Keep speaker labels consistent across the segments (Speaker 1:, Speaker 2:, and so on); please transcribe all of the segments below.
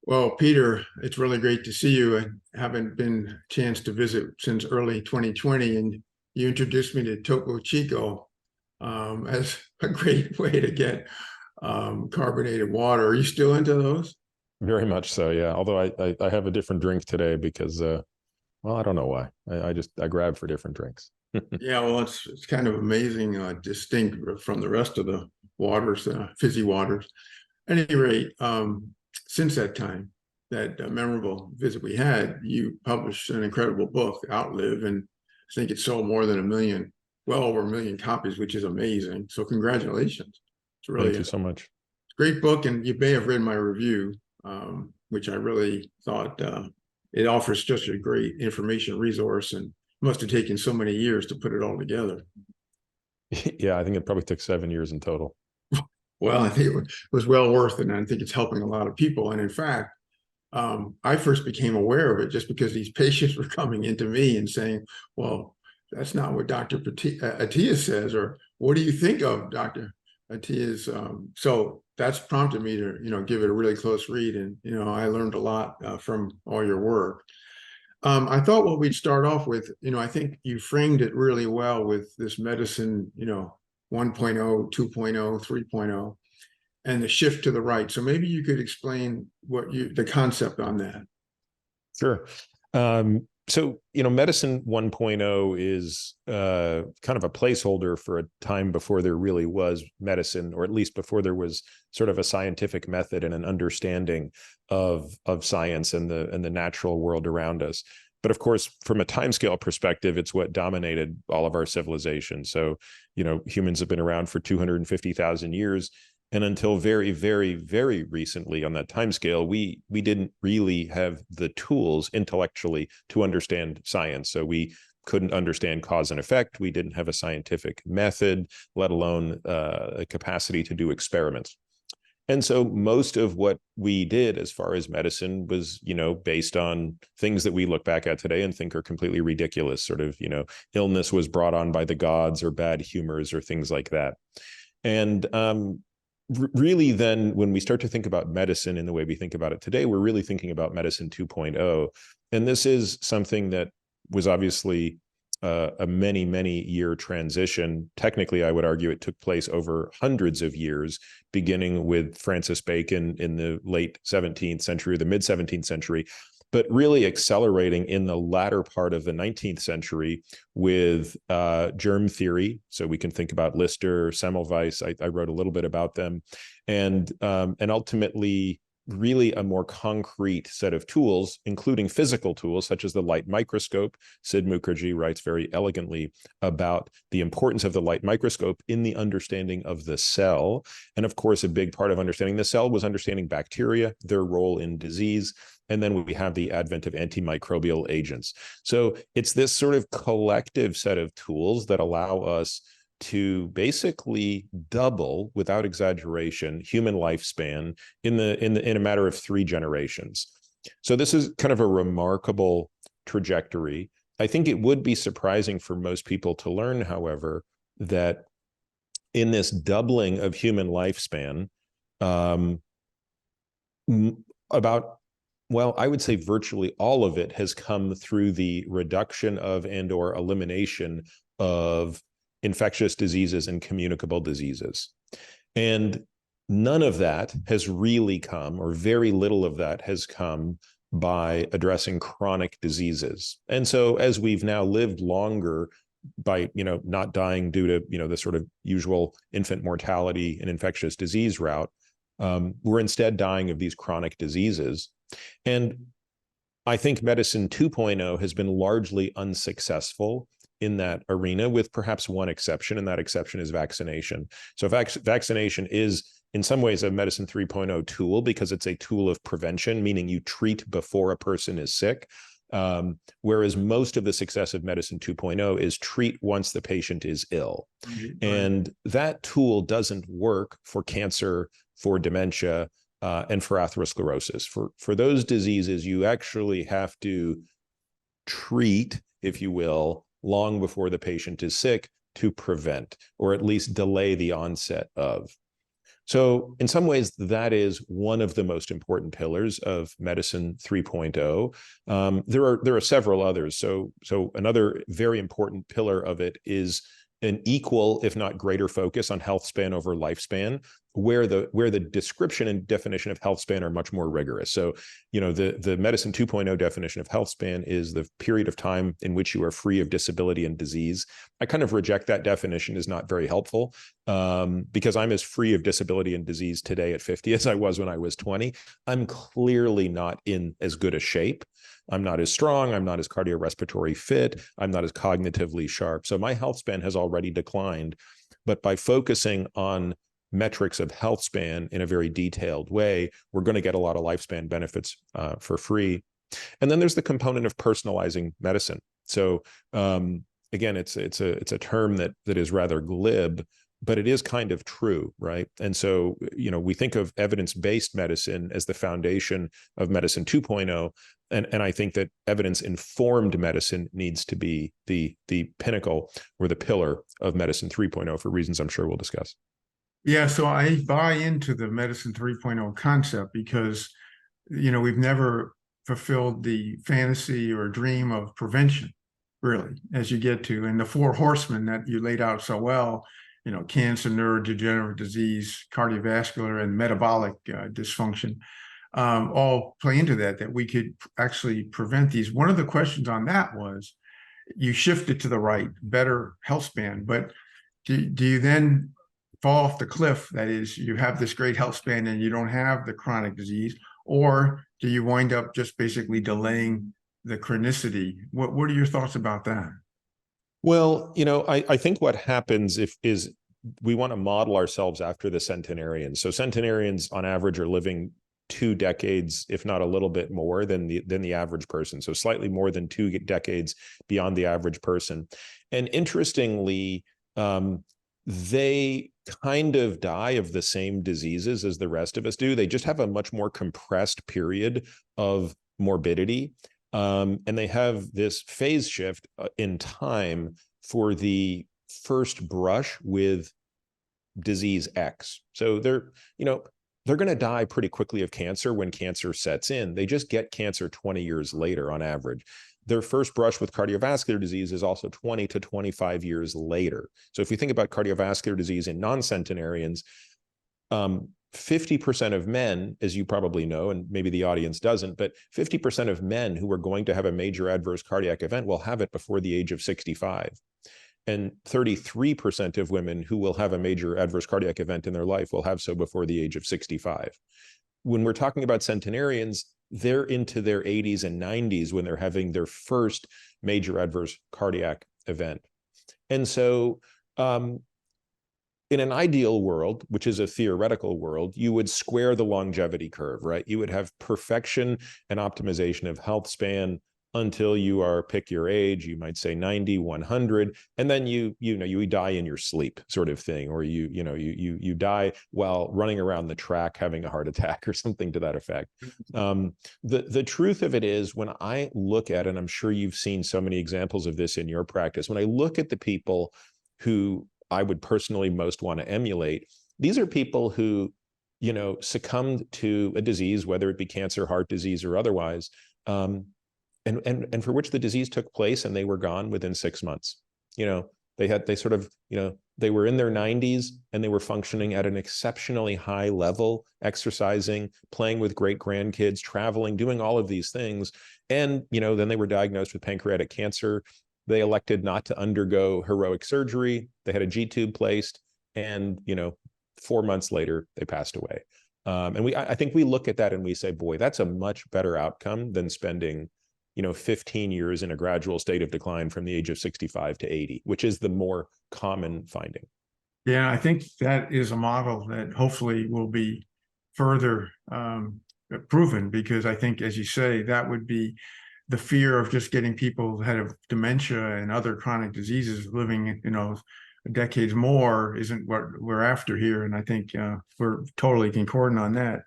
Speaker 1: Well, Peter, it's really great to see you. I haven't been a chance to visit since early 2020, and you introduced me to Topo Chico as a great way to get carbonated water. Are you still into those?
Speaker 2: Very much so, yeah. Although I have a different drink today because well, I don't know why. I grab for different drinks.
Speaker 1: Yeah, well, it's kind of amazing, distinct from the rest of the waters, fizzy waters. At any rate, since that time, that memorable visit we had, you published an incredible book, Outlive, and I think it sold more than a million, well over a million copies, which is amazing. So congratulations. It's really
Speaker 2: Thank
Speaker 1: a
Speaker 2: you so much.
Speaker 1: great book, and you may have read my review, which I really thought it offers just a great information resource, and must have taken so many years to put it all together.
Speaker 2: Yeah, I think it probably took 7 years in total.
Speaker 1: Well, I think it was well worth it, and I think it's helping a lot of people. And in fact, I first became aware of it just because these patients were coming into me and saying, "Well, that's not what Dr. Attia says," or "What do you think of Dr. Attia's?" So that's prompted me to, give it a really close read, and I learned a lot from all your work. I thought what we'd start off with, I think you framed it really well with this medicine, 1.0, 2.0, 3.0, and the shift to the right. So maybe you could explain the concept on that.
Speaker 2: Sure. So, medicine 1.0 is kind of a placeholder for a time before there really was medicine, or at least before there was sort of a scientific method and an understanding of science and the natural world around us. But of course, from a timescale perspective, it's what dominated all of our civilization. So, humans have been around for 250,000 years. And until very, very, very recently on that timescale, we didn't really have the tools intellectually to understand science. So we couldn't understand cause and effect. We didn't have a scientific method, let alone a capacity to do experiments. And so most of what we did as far as medicine was, based on things that we look back at today and think are completely ridiculous. Sort of, illness was brought on by the gods or bad humors or things like that. And really then when we start to think about medicine in the way we think about it today, we're really thinking about medicine 2.0. And this is something that was obviously a many, many year transition. Technically, I would argue it took place over hundreds of years, beginning with Francis Bacon in the late 17th century, the mid 17th century, but really accelerating in the latter part of the 19th century with germ theory. So we can think about Lister, Semmelweis. I wrote a little bit about them, and ultimately really a more concrete set of tools, including physical tools such as the light microscope. Sid Mukherjee writes very elegantly about the importance of the light microscope in the understanding of the cell. And of course, a big part of understanding the cell was understanding bacteria, their role in disease. And then we have the advent of antimicrobial agents. So it's this sort of collective set of tools that allow us to basically double, without exaggeration, human lifespan in a matter of 3 generations. So this is kind of a remarkable trajectory. I think it would be surprising for most people to learn, however, that in this doubling of human lifespan, I would say virtually all of it has come through the reduction of and/or elimination of infectious diseases and communicable diseases. And none of that has really come, or very little of that has come, by addressing chronic diseases. And so as we've now lived longer by, not dying due to, the sort of usual infant mortality and infectious disease route, we're instead dying of these chronic diseases. And I think medicine 2.0 has been largely unsuccessful in that arena, with perhaps one exception, and that exception is vaccination. So vaccination is in some ways a medicine 3.0 tool because it's a tool of prevention, meaning you treat before a person is sick. Whereas most of the success of medicine 2.0 is treat once the patient is ill. Mm-hmm. And that tool doesn't work for cancer, for dementia, and for atherosclerosis. For those diseases, you actually have to treat, if you will, long before the patient is sick to prevent, or at least delay the onset of. So in some ways, that is one of the most important pillars of medicine 3.0. There are several others. So another very important pillar of it is an equal, if not greater, focus on health span over lifespan, where the description and definition of health span are much more rigorous. So, the medicine 2.0 definition of health span is the period of time in which you are free of disability and disease. I kind of reject that definition as not very helpful, because I'm as free of disability and disease today at 50 as I was when I was 20. I'm clearly not in as good a shape. I'm not as strong. I'm not as cardiorespiratory fit. I'm not as cognitively sharp. So my health span has already declined. But by focusing on metrics of health span in a very detailed way, we're going to get a lot of lifespan benefits for free. And then there's the component of personalizing medicine. So again, it's a term that is rather glib, but it is kind of true, right? And so, we think of evidence-based medicine as the foundation of medicine 2.0. And I think that evidence-informed medicine needs to be the pinnacle or the pillar of medicine 3.0 for reasons I'm sure we'll discuss.
Speaker 1: Yeah, so I buy into the medicine 3.0 concept because, we've never fulfilled the fantasy or dream of prevention, really, as you get to. And the four horsemen that you laid out so well, cancer, neurodegenerative disease, cardiovascular, and metabolic dysfunction, all play into that we could actually prevent these. One of the questions on that was, you shifted to the right, better health span, but do you then fall off the cliff? That is, you have this great health span and you don't have the chronic disease, or do you wind up just basically delaying the chronicity? What are your thoughts about that?
Speaker 2: Well, I think what happens is we want to model ourselves after the centenarians. So centenarians on average are living 2 decades, if not a little bit more than the average person. So slightly more than 2 decades beyond the average person. And interestingly, they kind of die of the same diseases as the rest of us do. They just have a much more compressed period of morbidity. And they have this phase shift in time for the first brush with disease X. So they're going to die pretty quickly of cancer when cancer sets in. They just get cancer 20 years later on average. Their first brush with cardiovascular disease is also 20 to 25 years later. So if you think about cardiovascular disease in non-centenarians, 50% of men, as you probably know, and maybe the audience doesn't, but 50% of men who are going to have a major adverse cardiac event will have it before the age of 65. And 33% of women who will have a major adverse cardiac event in their life will have so before the age of 65. When we're talking about centenarians, they're into their 80s and 90s when they're having their first major adverse cardiac event. And so in an ideal world, which is a theoretical world, you would square the longevity curve, right? You would have perfection and optimization of health span until you are, pick your age, you might say 90, 100, and then you die in your sleep, sort of thing, or you die while running around the track having a heart attack or something to that effect. The truth of it is, when I look at, and I'm sure you've seen so many examples of this in your practice, when I look at the people who I would personally most want to emulate, these are people who, succumbed to a disease, whether it be cancer, heart disease, or otherwise, and for which the disease took place and they were gone within 6 months. They were in their 90s and they were functioning at an exceptionally high level, exercising, playing with great grandkids, traveling, doing all of these things. And, then they were diagnosed with pancreatic cancer. They elected not to undergo heroic surgery. They had a G-tube placed, and 4 months later, they passed away. And I think we look at that and we say, boy, that's a much better outcome than spending 15 years in a gradual state of decline from the age of 65 to 80, which is the more common finding.
Speaker 1: Yeah, I think that is a model that hopefully will be further proven, because I think, as you say, that would be the fear of just getting people who have dementia and other chronic diseases living, decades more isn't what we're after here. And I think we're totally concordant on that.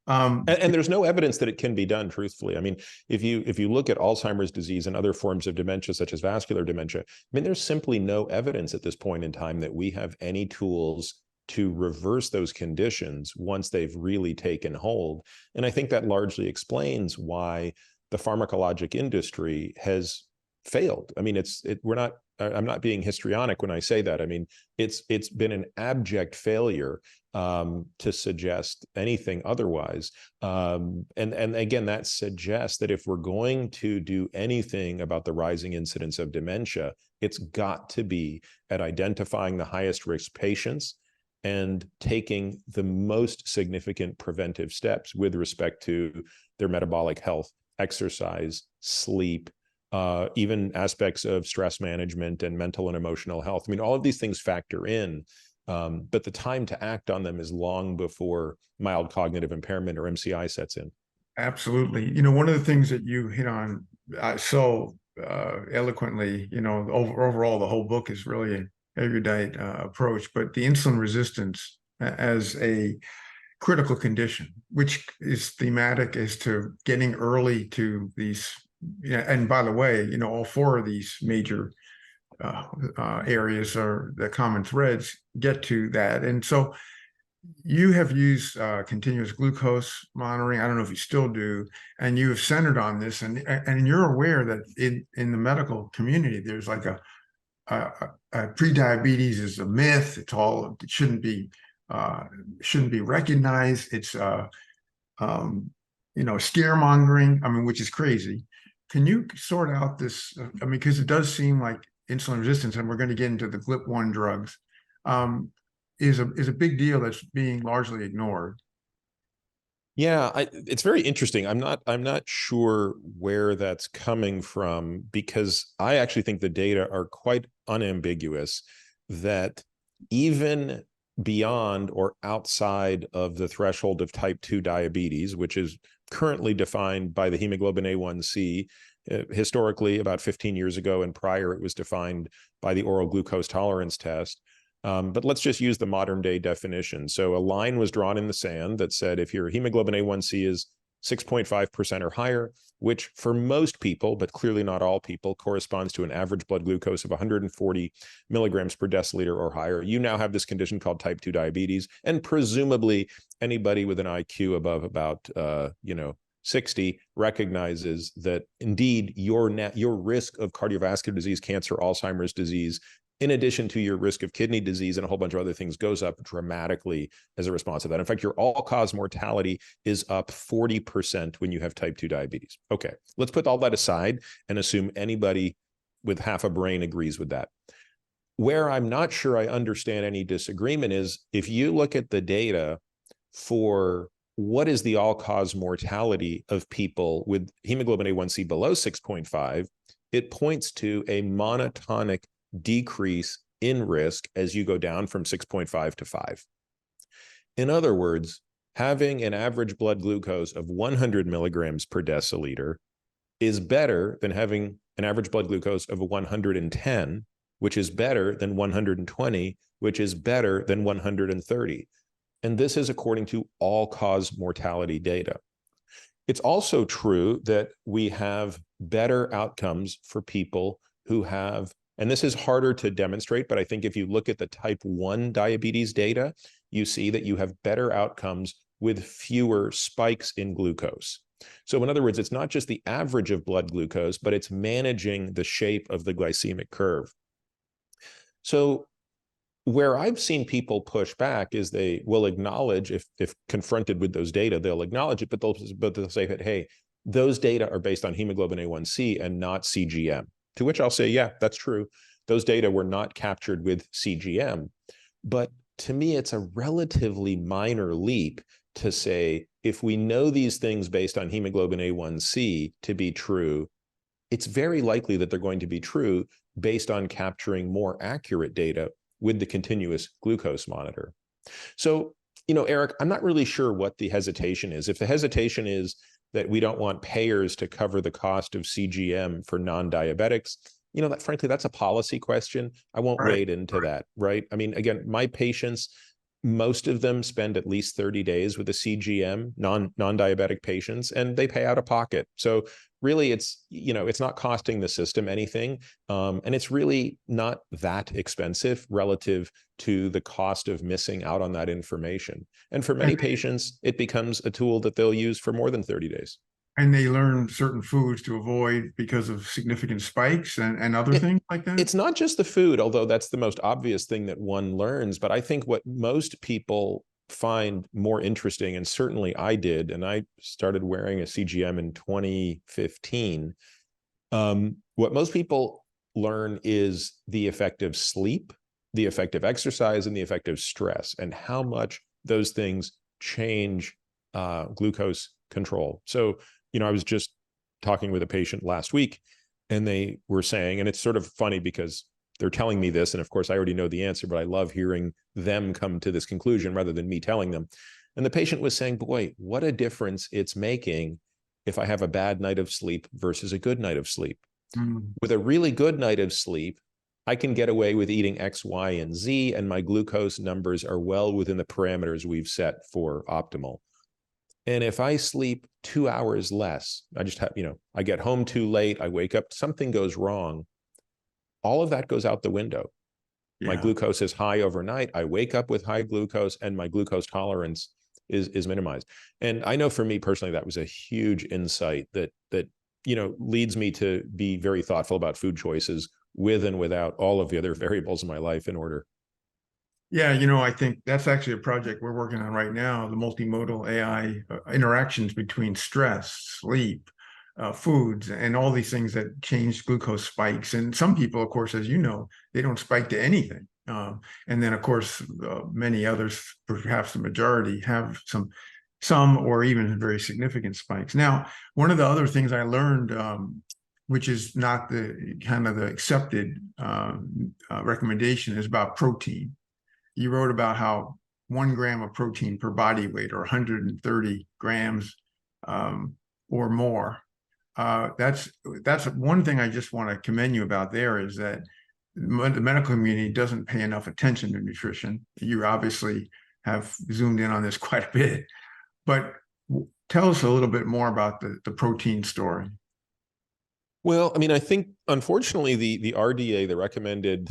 Speaker 2: And there's no evidence that it can be done, truthfully. I mean, if you look at Alzheimer's disease and other forms of dementia, such as vascular dementia, there's simply no evidence at this point in time that we have any tools to reverse those conditions once they've really taken hold. And I think that largely explains why the pharmacologic industry has failed. I mean, I'm not being histrionic when I say that. I mean, it's been an abject failure to suggest anything otherwise. And again, that suggests that if we're going to do anything about the rising incidence of dementia, it's got to be at identifying the highest risk patients and taking the most significant preventive steps with respect to their metabolic health, exercise, sleep, even aspects of stress management and mental and emotional health. I mean, all of these things factor in, but the time to act on them is long before mild cognitive impairment or MCI sets in.
Speaker 1: Absolutely. You know, one of the things that you hit on so eloquently, you know, overall, the whole book is really an erudite approach, but the insulin resistance as a critical condition, which is thematic as to getting early to these. Yeah, and by the way, you know, all four of these major areas are the common threads get to that. And so you have used continuous glucose monitoring. I don't know if you still do, and you have centered on this, and you're aware that in the medical community, there's like a pre-diabetes is a myth. It shouldn't be recognized. It's you know, scaremongering. I mean, which is crazy. Can you sort out this? I mean, because it does seem like insulin resistance, and we're going to get into the GLP-1 drugs, is a big deal that's being largely ignored.
Speaker 2: Yeah, it's very interesting. I'm not sure where that's coming from, because I actually think the data are quite unambiguous that even beyond or outside of the threshold of type 2 diabetes, which is currently defined by the hemoglobin A1C, historically about 15 years ago and prior, it was defined by the oral glucose tolerance test. But let's just use the modern day definition. So a line was drawn in the sand that said if your hemoglobin A1C is 6.5% or higher, which for most people, but clearly not all people, corresponds to an average blood glucose of 140 milligrams per deciliter or higher, you now have this condition called type 2 diabetes. And presumably anybody with an IQ above about 60 recognizes that indeed your risk of cardiovascular disease, cancer, Alzheimer's disease, in addition to your risk of kidney disease and a whole bunch of other things, goes up dramatically as a response of that. In fact, your all-cause mortality is up 40% when you have type 2 diabetes. Okay, let's put all that aside and assume anybody with half a brain agrees with that. Where I'm not sure I understand any disagreement is if you look at the data for what is the all-cause mortality of people with hemoglobin A1C below 6.5, it points to a monotonic decrease in risk as you go down from 6.5 to 5. In other words, having an average blood glucose of 100 milligrams per deciliter is better than having an average blood glucose of 110, which is better than 120, which is better than 130. And this is according to all-cause mortality data. It's also true that we have better outcomes for people who have, and this is harder to demonstrate, but I think if you look at the type 1 diabetes data, you see that you have better outcomes with fewer spikes in glucose. So in other words, it's not just the average of blood glucose, but it's managing the shape of the glycemic curve. So where I've seen people push back is they will acknowledge, if confronted with those data, they'll acknowledge it, but they'll say that, hey, those data are based on hemoglobin A1C and not CGM. To which I'll say, yeah, that's true. Those data were not captured with CGM. But to me, it's a relatively minor leap to say, if we know these things based on hemoglobin A1C to be true, it's very likely that they're going to be true based on capturing more accurate data with the continuous glucose monitor. So, Eric, I'm not really sure what the hesitation is. If the hesitation is that we don't want payers to cover the cost of CGM for non-diabetics, frankly, that's a policy question. I won't wade into that, right? I mean, again, my patients, most of them spend at least 30 days with a CGM, non-diabetic patients, and they pay out of pocket. So really it's, it's not costing the system anything. And it's really not that expensive relative to the cost of missing out on that information. And for many patients, it becomes a tool that they'll use for more than 30 days.
Speaker 1: And they learn certain foods to avoid because of significant spikes and other things like that?
Speaker 2: It's not just the food, although that's the most obvious thing that one learns. But I think what most people find more interesting, and certainly I did, and I started wearing a CGM in 2015. What most people learn is the effect of sleep, the effect of exercise, and the effect of stress, and how much those things change glucose control. So, I was just talking with a patient last week, and they were saying, and it's sort of funny because they're telling me this, and of course I already know the answer, but I love hearing them come to this conclusion rather than me telling them. And the patient was saying, boy, what a difference it's making if I have a bad night of sleep versus a good night of sleep. With a really good night of sleep, I can get away with eating X, Y, and Z, and my glucose numbers are well within the parameters we've set for optimal. And if I sleep 2 hours less, I just have, I get home too late, I wake up, something goes wrong, all of that goes out the window. Yeah. My glucose is high overnight, I wake up with high glucose, and my glucose tolerance is minimized. And I know for me personally, that was a huge insight that leads me to be very thoughtful about food choices with and without all of the other variables in my life in order.
Speaker 1: Yeah, I think that's actually a project we're working on right now, the multimodal AI interactions between stress, sleep, foods, and all these things that change glucose spikes. And some people, of course, as you know, they don't spike to anything. And then, of course, many others, perhaps the majority, have some or even very significant spikes. Now, one of the other things I learned, which is not the kind of the accepted recommendation, is about protein. You wrote about how 1 gram of protein per body weight, or 130 grams or more. That's one thing I just want to commend you about there, is that the medical community doesn't pay enough attention to nutrition. You obviously have zoomed in on this quite a bit, but tell us a little bit more about the protein story.
Speaker 2: Well, I mean, I think unfortunately the RDA, the recommended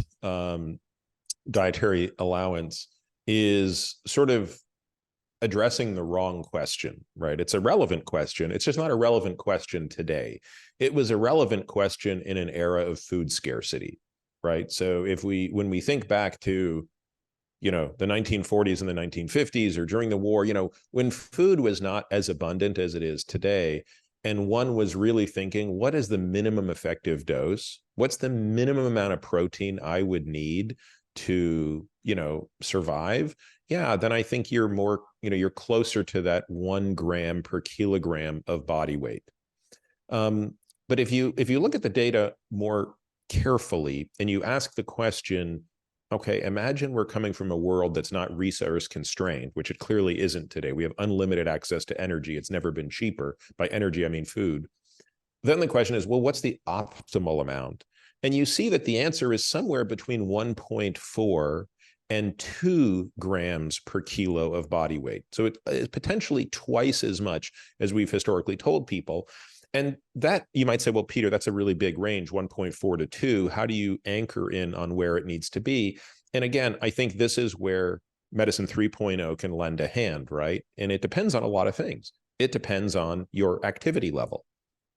Speaker 2: dietary allowance, is sort of addressing the wrong question, right? It's a relevant question. It's just not a relevant question today. It was a relevant question in an era of food scarcity, right? So when we think back to, the 1940s and the 1950s, or during the war, when food was not as abundant as it is today, and one was really thinking, what is the minimum effective dose? What's the minimum amount of protein I would need to, survive? Yeah, then I think you're more, you're closer to that 1 gram per kilogram of body weight. But if you look at the data more carefully and you ask the question, okay, imagine we're coming from a world that's not resource constrained, which it clearly isn't today. We have unlimited access to energy. It's never been cheaper. By energy, I mean food. Then the question is, well, what's the optimal amount? And you see that the answer is somewhere between 1.4 and 2 grams per kilo of body weight. So it is potentially twice as much as we've historically told people. And that, you might say, well, Peter, that's a really big range, 1.4 to 2. How do you anchor in on where it needs to be? And again, I think this is where Medicine 3.0 can lend a hand, right? And it depends on a lot of things. It depends on your activity level.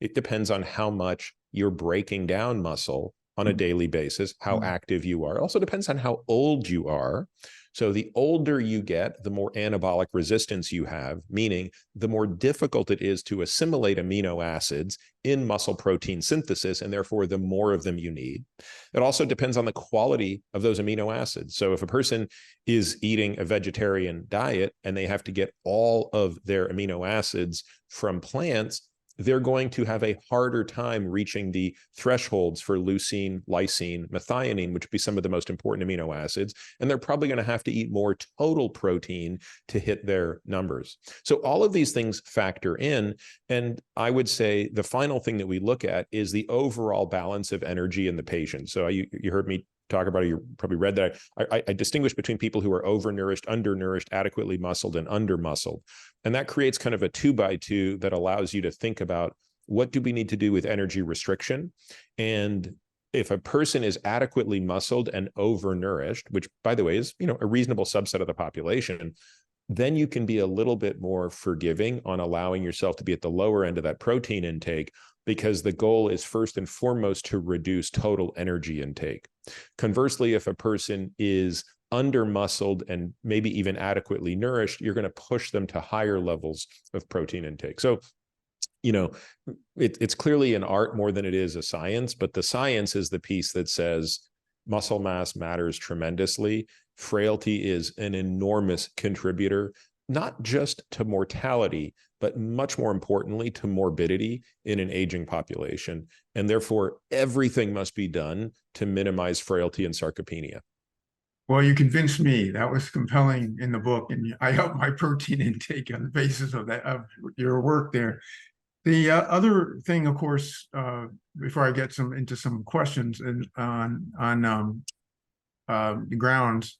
Speaker 2: It depends on how much you're breaking down muscle on a daily basis, how active you are. It also depends on how old you are. So the older you get, the more anabolic resistance you have, meaning the more difficult it is to assimilate amino acids in muscle protein synthesis, and therefore the more of them you need. It also depends on the quality of those amino acids. So if a person is eating a vegetarian diet and they have to get all of their amino acids from plants, they're going to have a harder time reaching the thresholds for leucine, lysine, methionine, which would be some of the most important amino acids. And they're probably going to have to eat more total protein to hit their numbers. So all of these things factor in. And I would say the final thing that we look at is the overall balance of energy in the patient. So you heard me talk about it. You probably read that. I distinguish between people who are overnourished, undernourished, adequately muscled, and undermuscled. And that creates kind of a 2x2 that allows you to think about what do we need to do with energy restriction. And if a person is adequately muscled and overnourished, which by the way is, a reasonable subset of the population, then you can be a little bit more forgiving on allowing yourself to be at the lower end of that protein intake, because the goal is first and foremost to reduce total energy intake. Conversely, if a person is under-muscled and maybe even adequately nourished, you're going to push them to higher levels of protein intake. So, it's clearly an art more than it is a science, but the science is the piece that says muscle mass matters tremendously. Frailty is an enormous contributor, not just to mortality, but much more importantly to morbidity in an aging population. And therefore, everything must be done to minimize frailty and sarcopenia.
Speaker 1: Well, you convinced me. That was compelling in the book, and I upped my protein intake on the basis of that, of your work there. The other thing, of course, before I get into some questions on the grounds,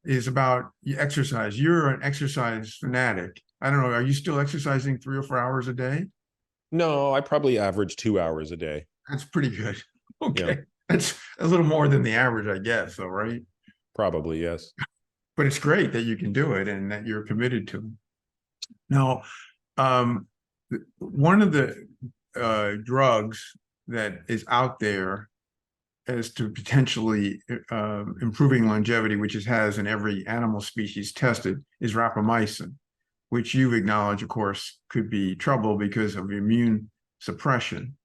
Speaker 1: is about exercise. You're an exercise fanatic. I don't know. Are you still exercising 3 or 4 hours a day?
Speaker 2: No, I probably average 2 hours a day.
Speaker 1: That's pretty good. Okay.
Speaker 2: Yeah.
Speaker 1: That's a little more than the average, I guess, though, right?
Speaker 2: Probably, yes.
Speaker 1: But it's great that you can do it and that you're committed to it. Now, one of the drugs that is out there as to potentially improving longevity, which it has in every animal species tested, is rapamycin, which you've acknowledged, of course, could be trouble because of immune suppression.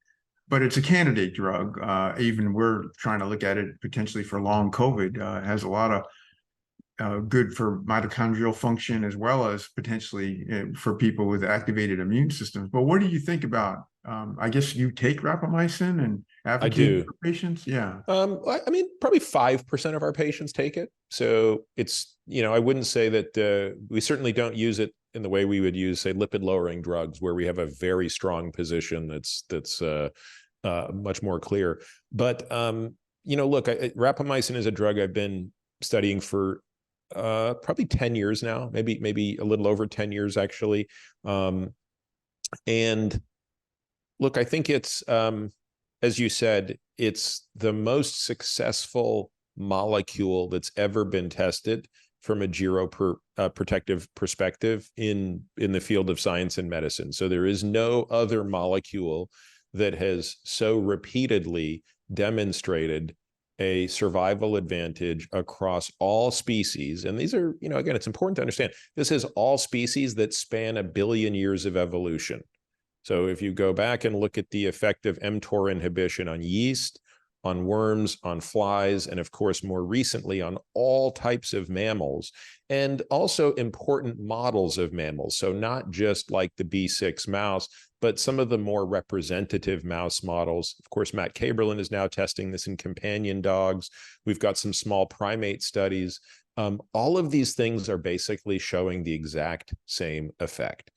Speaker 1: But it's a candidate drug. Even we're trying to look at it potentially for long COVID. It has a lot of good for mitochondrial function, as well as potentially for people with activated immune systems. But what do you think about, I guess you take rapamycin and advocate for patients? Yeah.
Speaker 2: I mean, probably 5% of our patients take it. So it's, I wouldn't say that we certainly don't use it in the way we would use, say, lipid lowering drugs, where we have a very strong position that's much more clear. But, look, rapamycin is a drug I've been studying for probably 10 years now, maybe a little over 10 years, actually. And look, I think it's, as you said, it's the most successful molecule that's ever been tested from a geroprotective perspective in the field of science and medicine. So there is no other molecule that has so repeatedly demonstrated a survival advantage across all species. And these are, again, it's important to understand, this is all species that span 1 billion years of evolution. So if you go back and look at the effect of mTOR inhibition on yeast, on worms, on flies, and of course, more recently on all types of mammals, and also important models of mammals. So not just like the B6 mouse, but some of the more representative mouse models. Of course, Matt Kaberlin is now testing this in companion dogs. We've got some small primate studies. All of these things are basically showing the exact same effect.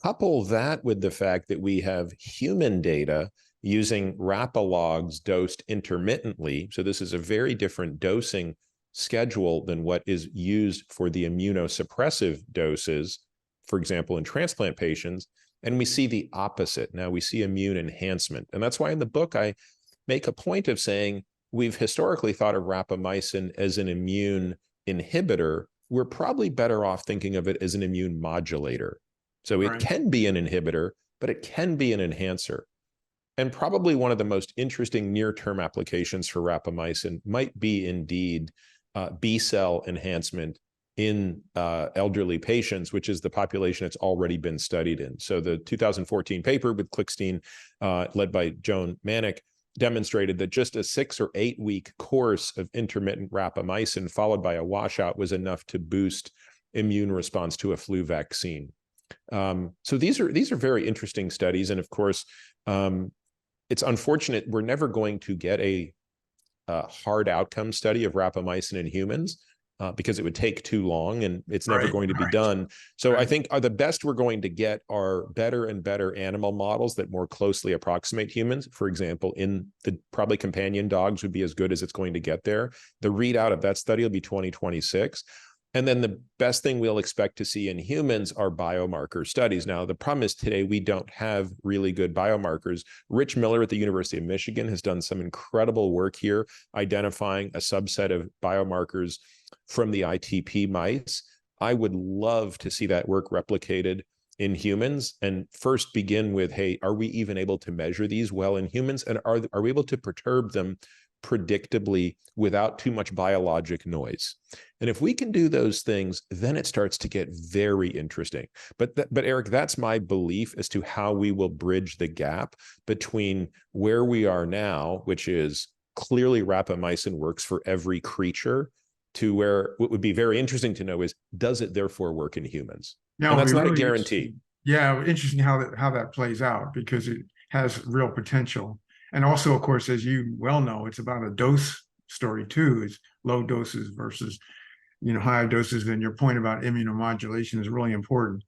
Speaker 2: Couple that with the fact that we have human data using rapalogs dosed intermittently. So this is a very different dosing schedule than what is used for the immunosuppressive doses, for example, in transplant patients. And we see the opposite. Now we see immune enhancement. And that's why in the book, I make a point of saying we've historically thought of rapamycin as an immune inhibitor. We're probably better off thinking of it as an immune modulator. So it can be an inhibitor, but it can be an enhancer. And probably one of the most interesting near-term applications for rapamycin might be indeed B-cell enhancement in elderly patients, which is the population it's already been studied in. So the 2014 paper with Klickstein, led by Joan Manick, demonstrated that just a 6 or 8 week course of intermittent rapamycin followed by a washout was enough to boost immune response to a flu vaccine. So these are very interesting studies. And of course, it's unfortunate we're never going to get a hard outcome study of rapamycin in humans. because it would take too long and it's never
Speaker 1: Right,
Speaker 2: going to be
Speaker 1: right,
Speaker 2: done. So I
Speaker 1: right.
Speaker 2: think the best we're going to get are better and better animal models that more closely approximate humans. For example, in the probably companion dogs would be as good as it's going to get there. The readout of that study will be 2026. And then the best thing we'll expect to see in humans are biomarker studies. Now, the problem is today we don't have really good biomarkers. Rich Miller at the University of Michigan has done some incredible work here, identifying a subset of biomarkers from the ITP mice. I would love to see that work replicated in humans and first begin with, hey, are we even able to measure these well in humans? And are we able to perturb them predictably without too much biologic noise? And if we can do those things, then it starts to get very interesting. But Eric, that's my belief as to how we will bridge the gap between where we are now, which is clearly rapamycin works for every creature, to where what would be very interesting to know is, does it therefore work in humans?
Speaker 1: Yeah,
Speaker 2: And
Speaker 1: it'll
Speaker 2: that's
Speaker 1: be
Speaker 2: not a
Speaker 1: really
Speaker 2: guarantee.
Speaker 1: interesting. Yeah, interesting how that plays out, because it has real potential. And also, of course, as you well know, it's about a dose story too. It's low doses versus, higher doses. And your point about immunomodulation is really important.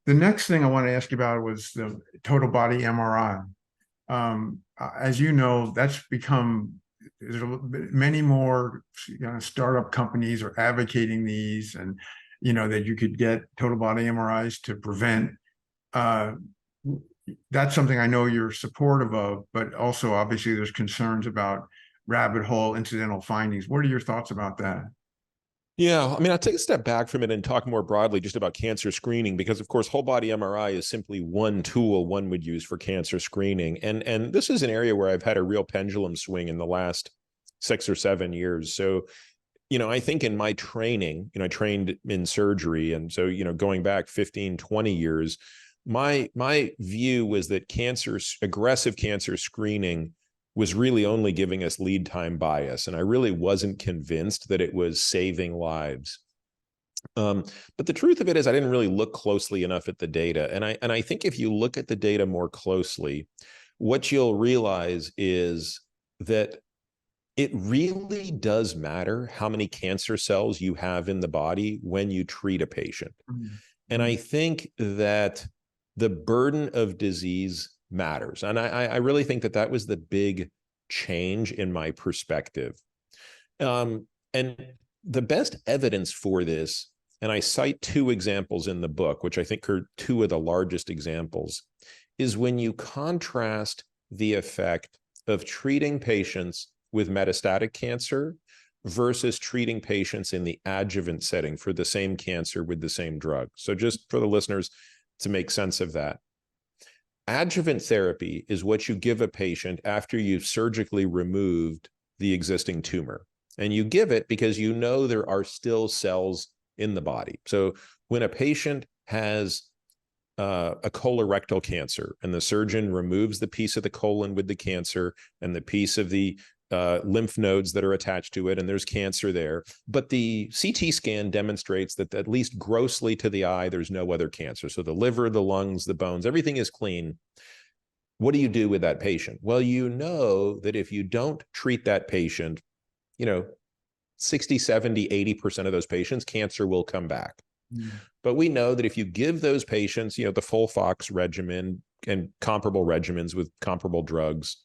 Speaker 1: The next thing I want to ask you about was the total body MRI. As you know, that's become, there's many more startup companies are advocating these, and that you could get total body MRIs to prevent. That's something I know you're supportive of, but also obviously there's concerns about rabbit hole incidental findings. What are your thoughts about that?
Speaker 2: Yeah, I mean, I'll take a step back from it and talk more broadly just about cancer screening, because of course, whole body MRI is simply one tool one would use for cancer screening. And this is an area where I've had a real pendulum swing in the last 6 or 7 years. So, I think in my training, I trained in surgery. And so, going back 15, 20 years, my view was that aggressive cancer screening was really only giving us lead time bias. And I really wasn't convinced that it was saving lives. But the truth of it is I didn't really look closely enough at the data. And I think if you look at the data more closely, what you'll realize is that it really does matter how many cancer cells you have in the body when you treat a patient.
Speaker 1: Mm-hmm.
Speaker 2: And I think that the burden of disease matters. And I really think that was the big change in my perspective. And the best evidence for this, and I cite 2 examples in the book, which I think are 2 of the largest examples, is when you contrast the effect of treating patients with metastatic cancer versus treating patients in the adjuvant setting for the same cancer with the same drug. So just for the listeners to make sense of that, adjuvant therapy is what you give a patient after you've surgically removed the existing tumor. And you give it because there are still cells in the body. So when a patient has a colorectal cancer and the surgeon removes the piece of the colon with the cancer and the piece of the lymph nodes that are attached to it, and there's cancer there, but the CT scan demonstrates that at least grossly to the eye, there's no other cancer. So the liver, the lungs, the bones, everything is clean. What do you do with that patient? Well, that if you don't treat that patient, 60, 70, 80% of those patients, cancer will come back. Mm. But we know that if you give those patients, the FOLFOX regimen and comparable regimens with comparable drugs,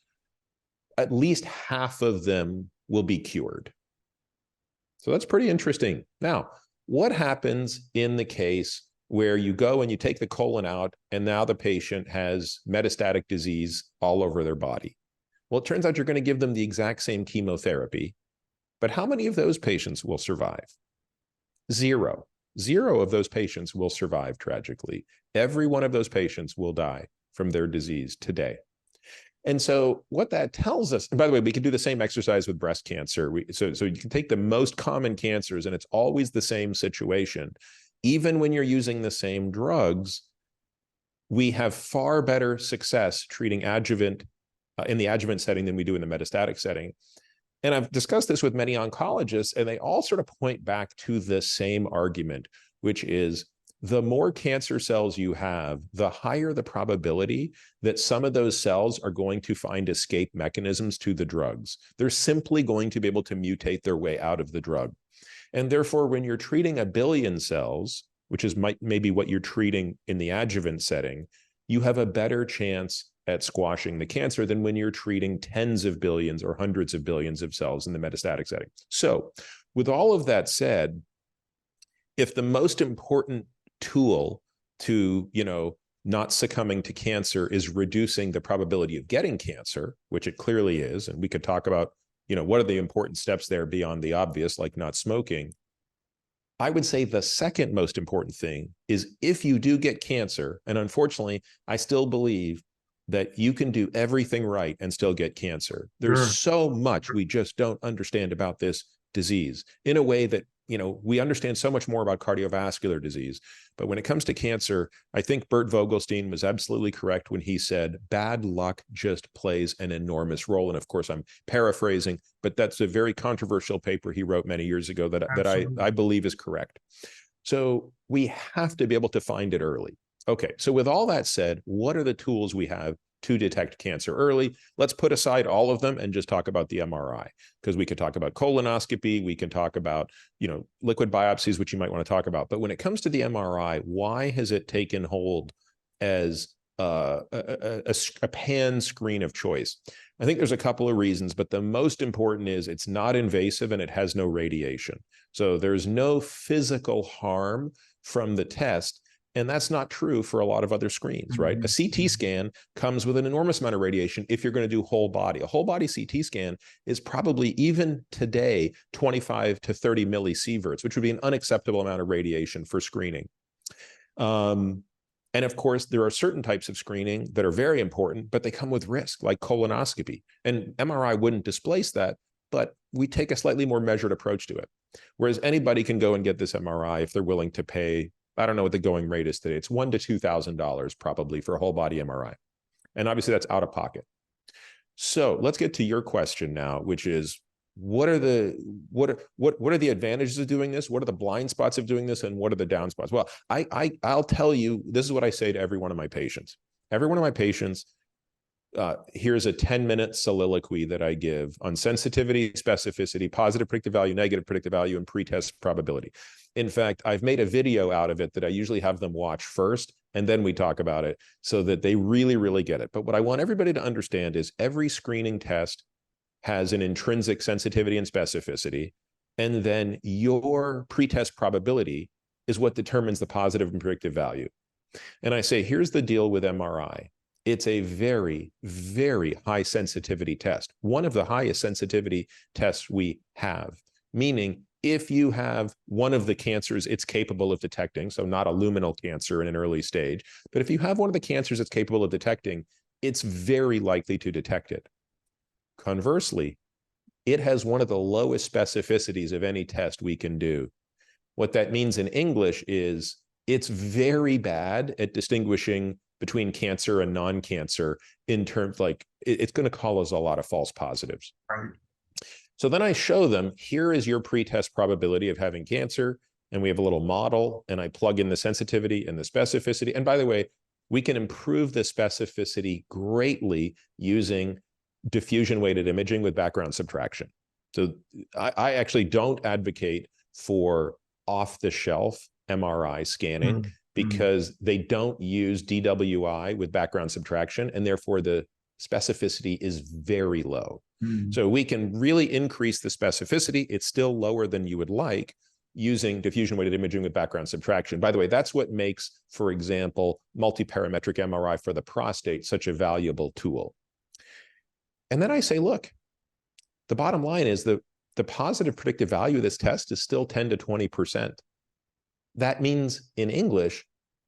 Speaker 2: at least half of them will be cured. So that's pretty interesting. Now, what happens in the case where you go and you take the colon out and now the patient has metastatic disease all over their body? Well, it turns out you're going to give them the exact same chemotherapy, but how many of those patients will survive? 0. 0 of those patients will survive, tragically. Every one of those patients will die from their disease today. And so what that tells us, and by the way, we can do the same exercise with breast cancer. So you can take the most common cancers, and it's always the same situation. Even when you're using the same drugs, we have far better success treating adjuvant in the adjuvant setting than we do in the metastatic setting. And I've discussed this with many oncologists, and they all sort of point back to the same argument, which is the more cancer cells you have, the higher the probability that some of those cells are going to find escape mechanisms to the drugs. They're simply going to be able to mutate their way out of the drug. And therefore, when you're treating 1 billion cells, which is maybe what you're treating in the adjuvant setting, you have a better chance at squashing the cancer than when you're treating tens of billions or hundreds of billions of cells in the metastatic setting. So with all of that said, if the most important tool to, not succumbing to cancer is reducing the probability of getting cancer, which it clearly is, and we could talk about, what are the important steps there beyond the obvious, like not smoking. I would say the second most important thing is if you do get cancer, and unfortunately, I still believe that you can do everything right and still get cancer. There's so much we just don't understand about this disease in a way that, we understand so much more about cardiovascular disease. But when it comes to cancer, I think Bert Vogelstein was absolutely correct when he said, bad luck just plays an enormous role. And of course, I'm paraphrasing, but that's a very controversial paper he wrote many years ago that I believe is correct. So we have to be able to find it early. Okay, so with all that said, what are the tools we have to detect cancer early? Let's put aside all of them and just talk about the MRI, because we could talk about colonoscopy, we can talk about, liquid biopsies, which you might want to talk about. But when it comes to the MRI, why has it taken hold as a pan screen of choice? I think there's a couple of reasons, but the most important is it's not invasive and it has no radiation. So there's no physical harm from the test. And that's not true for a lot of other screens, right? A CT scan comes with an enormous amount of radiation if you're going to do whole body. A whole body CT scan is probably, even today, 25 to 30 millisieverts, which would be an unacceptable amount of radiation for screening. And of course, there are certain types of screening that are very important, but they come with risk, like colonoscopy. And MRI wouldn't displace that, but we take a slightly more measured approach to it. Whereas anybody can go and get this MRI if they're willing to pay, I don't know what the going rate is today. It's $1,000 to $2,000 probably for a whole body MRI. And obviously that's out of pocket. So let's get to your question now, which is, what are the advantages of doing this? What are the blind spots of doing this? And what are the down spots? Well, I'll tell you, this is what I say to every one of my patients. Every one of my patients, here's a 10-minute soliloquy that I give on sensitivity, specificity, positive predictive value, negative predictive value, and pretest probability. In fact, I've made a video out of it that I usually have them watch first, and then we talk about it so that they really, really get it. But what I want everybody to understand is every screening test has an intrinsic sensitivity and specificity, and then your pretest probability is what determines the positive and predictive value. And I say, here's the deal with MRI. It's a very, very high sensitivity test, one of the highest sensitivity tests we have, meaning if you have one of the cancers it's capable of detecting, so not a luminal cancer in an early stage, but if you have one of the cancers it's capable of detecting, it's very likely to detect it. Conversely, it has one of the lowest specificities of any test we can do. What that means in English is it's very bad at distinguishing between cancer and non-cancer in terms like it's going to cause a lot of false positives.
Speaker 1: Right.
Speaker 2: So then I show them, here is your pretest probability of having cancer. And we have a little model and I plug in the sensitivity and the specificity. And by the way, we can improve the specificity greatly using diffusion weighted imaging with background subtraction. So I actually don't advocate for off the shelf MRI scanning because they don't use DWI with background subtraction, and therefore the specificity is very low. So we can really increase the specificity. It's still lower than you would like using diffusion weighted imaging with background subtraction. By the way, that's what makes, for example, multiparametric MRI for the prostate such a valuable tool. And then I say, look, the bottom line is the positive predictive value of this test is still 10 to 20%. That means in English,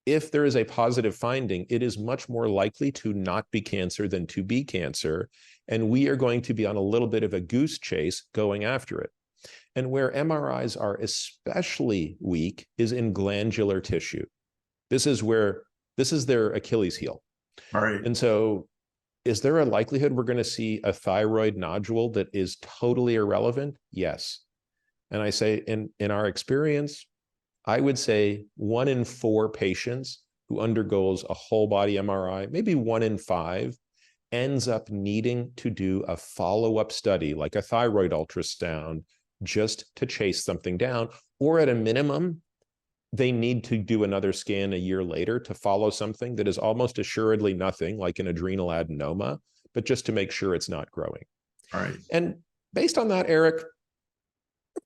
Speaker 2: if there is a positive finding, it is much more likely to not be cancer than to be cancer. And we are going to be on a little bit of a goose chase going after it. And where MRIs are especially weak is in glandular tissue. This is their Achilles heel.
Speaker 1: All right.
Speaker 2: And so is there a likelihood we're going to see a thyroid nodule that is totally irrelevant? Yes. And I say in our experience, I would say 1 in 4 patients who undergoes a whole body MRI, maybe 1 in 5, ends up needing to do a follow-up study like a thyroid ultrasound just to chase something down, or at a minimum, they need to do another scan a year later to follow something that is almost assuredly nothing like an adrenal adenoma, but just to make sure it's not growing.
Speaker 1: Right.
Speaker 2: And based on that, Eric,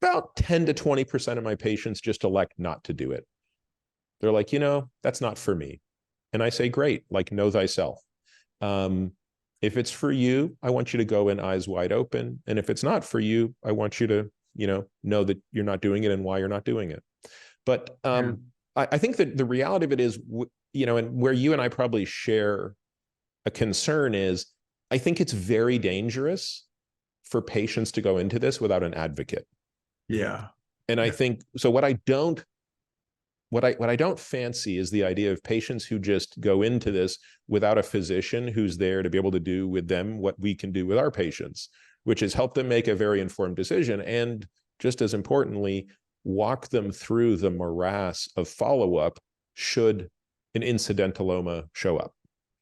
Speaker 2: about 10 to 20% of my patients just elect not to do it. They're like, that's not for me. And I say, great, like, know thyself. If it's for you, I want you to go in eyes wide open. And if it's not for you, I want you to, know that you're not doing it and why you're not doing it. But I think that the reality of it is, and where you and I probably share a concern is, I think it's very dangerous for patients to go into this without an advocate.
Speaker 1: Yeah.
Speaker 2: And I think, so what I don't fancy is the idea of patients who just go into this without a physician who's there to be able to do with them what we can do with our patients, which is help them make a very informed decision. And just as importantly, walk them through the morass of follow-up should an incidentaloma show up.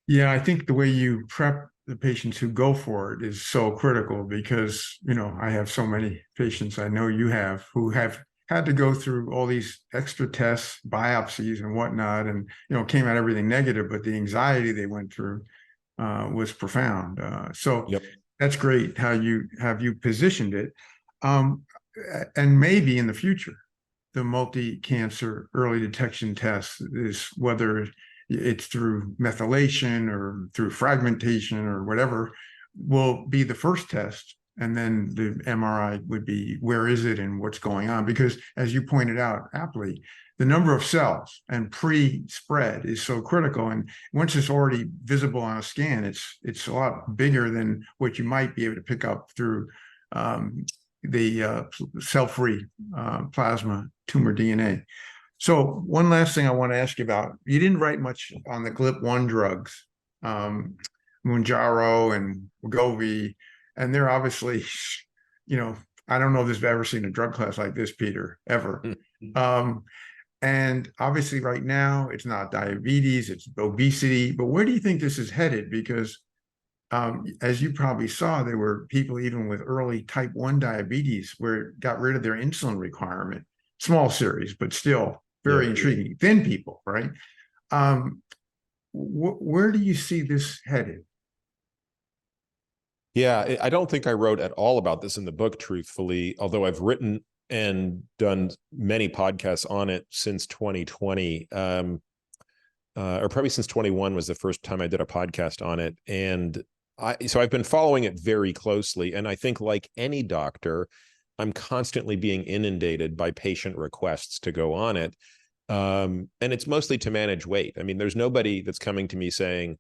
Speaker 1: Yeah, I think the way you prep the patients who go for it is so critical because, I have so many patients, I know you have, who have had to go through all these extra tests, biopsies and whatnot, and, came out everything negative, but the anxiety they went through was profound. So
Speaker 2: Yep.
Speaker 1: That's great how you positioned it. And maybe in the future, the multi-cancer early detection test is whether it's through methylation or through fragmentation or whatever, will be the first test. And then the MRI would be, where is it and what's going on? Because as you pointed out aptly, the number of cells and pre-spread is so critical. And once it's already visible on a scan, it's a lot bigger than what you might be able to pick up through the cell-free plasma tumor DNA. So one last thing I want to ask you about, you didn't write much on the GLP-1 drugs, Mounjaro and Wegovy, and they're obviously, I don't know if I've ever seen a drug class like this, Peter, ever. And obviously right now it's not diabetes, it's obesity, but where do you think this is headed? Because as you probably saw, there were people even with early type 1 diabetes where it got rid of their insulin requirement, small series, but still very intriguing. Thin people, right? Where do you see this headed?
Speaker 2: Yeah, I don't think I wrote at all about this in the book, truthfully, although I've written and done many podcasts on it since 2020, or probably since 21 was the first time I did a podcast on it. And so I've been following it very closely. And I think, like any doctor, I'm constantly being inundated by patient requests to go on it. And it's mostly to manage weight. I mean, there's nobody that's coming to me saying,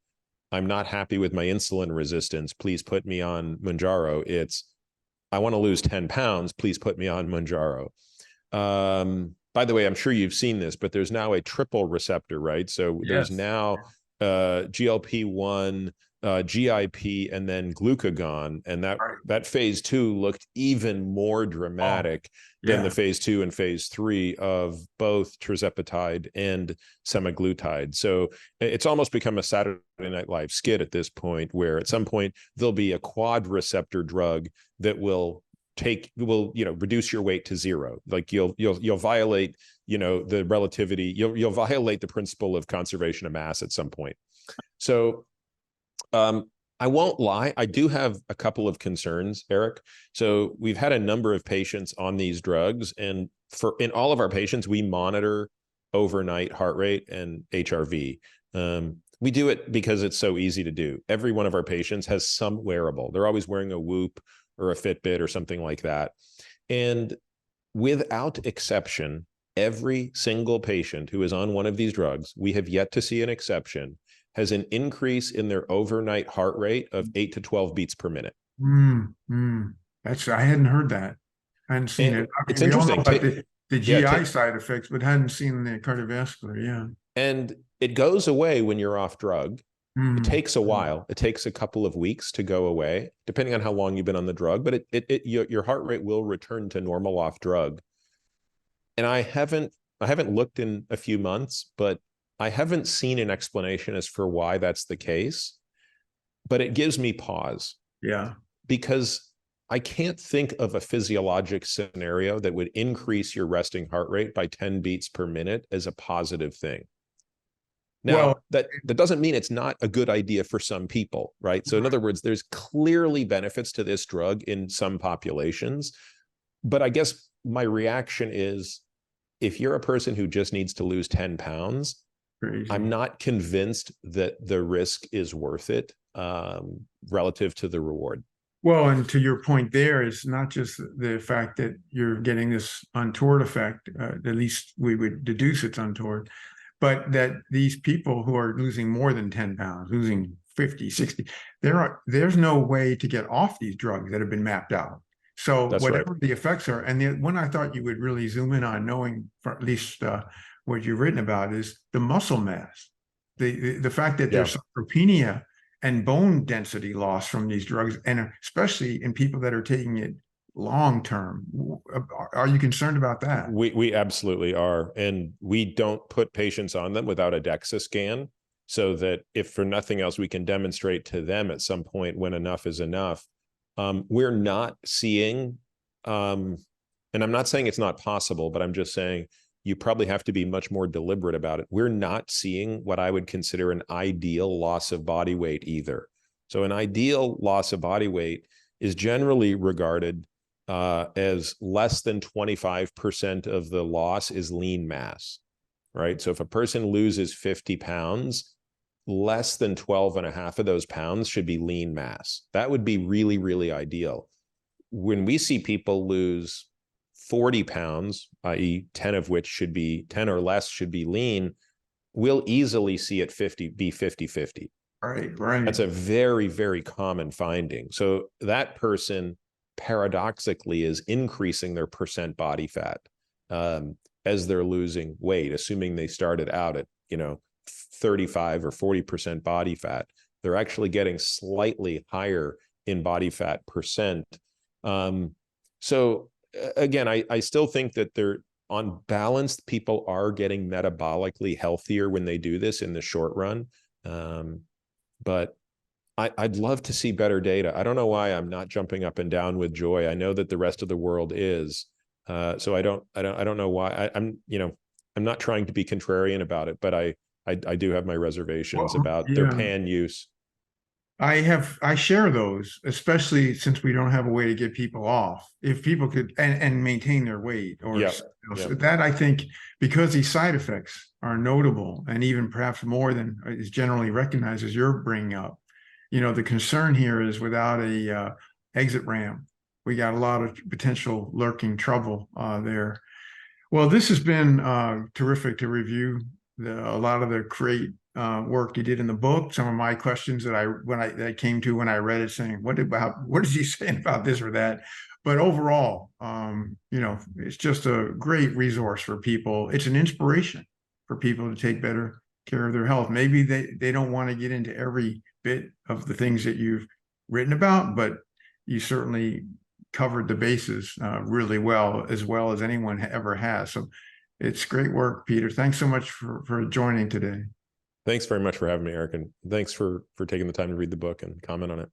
Speaker 2: I'm not happy with my insulin resistance, please put me on Mounjaro. It's, I want to lose 10 pounds, please put me on Mounjaro. By the way, I'm sure you've seen this, but there's now a triple receptor, right? So there's now GLP-1, GIP, and then glucagon. And that phase 2 looked even more dramatic than the phase 2 and phase 3 of both tirzepatide and semaglutide. So it's almost become a Saturday Night Live skit at this point, where at some point there'll be a quad receptor drug that will reduce your weight to zero. Like you'll violate, the relativity, you'll violate the principle of conservation of mass at some point. So I won't lie, I do have a couple of concerns, Eric. So we've had a number of patients on these drugs, and in all of our patients, we monitor overnight heart rate and HRV. We do it because it's so easy to do. Every one of our patients has some wearable. They're always wearing a Whoop or a Fitbit or something like that. And without exception, every single patient who is on one of these drugs, we have yet to see an exception, has an increase in their overnight heart rate of 8 to 12 beats per minute.
Speaker 1: I hadn't heard that. I hadn't seen it.
Speaker 2: It's interesting.
Speaker 1: We all know about the GI side effects, but hadn't seen the cardiovascular. Yeah.
Speaker 2: And it goes away when you're off drug. It takes a while. It takes a couple of weeks to go away, depending on how long you've been on the drug, but your heart rate will return to normal off drug. And I haven't looked in a few months, but I haven't seen an explanation as for why that's the case, but it gives me pause.
Speaker 1: Yeah.
Speaker 2: Because I can't think of a physiologic scenario that would increase your resting heart rate by 10 beats per minute as a positive thing. Now,
Speaker 1: Well,
Speaker 2: that doesn't mean it's not a good idea for some people, right? So in other words, there's clearly benefits to this drug in some populations. But I guess my reaction is, if you're a person who just needs to lose 10 pounds,
Speaker 1: crazy.
Speaker 2: I'm not convinced that the risk is worth it relative to the reward.
Speaker 1: Well, and to your point there, it's not just the fact that you're getting this untoward effect, at least we would deduce it's untoward, but that these people who are losing more than 10 pounds, losing 50, 60, there's no way to get off these drugs that have been mapped out. So
Speaker 2: That's right.
Speaker 1: whatever the effects are, and the one I thought you would really zoom in on, knowing for at least what you've written about, is the muscle mass. The fact that
Speaker 2: Yeah.
Speaker 1: there's sarcopenia and bone density loss from these drugs, and especially in people that are taking it long term. Are you concerned about that?
Speaker 2: We absolutely are. And we don't put patients on them without a DEXA scan, so that if for nothing else, we can demonstrate to them at some point when enough is enough. We're not seeing, and I'm not saying it's not possible, but I'm just saying you probably have to be much more deliberate about it. We're not seeing what I would consider an ideal loss of body weight either. So an ideal loss of body weight is generally regarded as less than 25% of the loss is lean mass, right? So if a person loses 50 pounds, less than 12 and a half of those pounds should be lean mass. That would be really, really ideal. When we see people lose 40 pounds, i.e. 10 of which should be 10 or less should be lean, we'll easily see it 50-50.
Speaker 1: Right.
Speaker 2: That's a very, very common finding. So that person paradoxically is increasing their percent body fat as they're losing weight, assuming they started out at, 35 or 40% body fat. They're actually getting slightly higher in body fat percent. So again, I still think that they're on balance, people are getting metabolically healthier when they do this in the short run. But I'd love to see better data. I don't know why I'm not jumping up and down with joy. I know that the rest of the world is. So I don't know why. I'm not trying to be contrarian about it, but I do have my reservations about their pan use.
Speaker 1: I share those, especially since we don't have a way to get people off. If people could and maintain their weight, or so that, I think, because these side effects are notable and even perhaps more than is generally recognized, as you're bringing up. The concern here is without a exit ramp, we got a lot of potential lurking trouble there. Well, this has been terrific to review a lot of the great work you did in the book. Some of my questions that I came to when I read it, saying, what is he saying about this or that? But overall, it's just a great resource for people. It's an inspiration for people to take better care of their health. Maybe they don't want to get into every bit of the things that you've written about, but you certainly covered the bases really well as anyone ever has. So it's great work, Peter. Thanks so much for joining today.
Speaker 2: Thanks very much for having me, Eric, and thanks for taking the time to read the book and comment on it.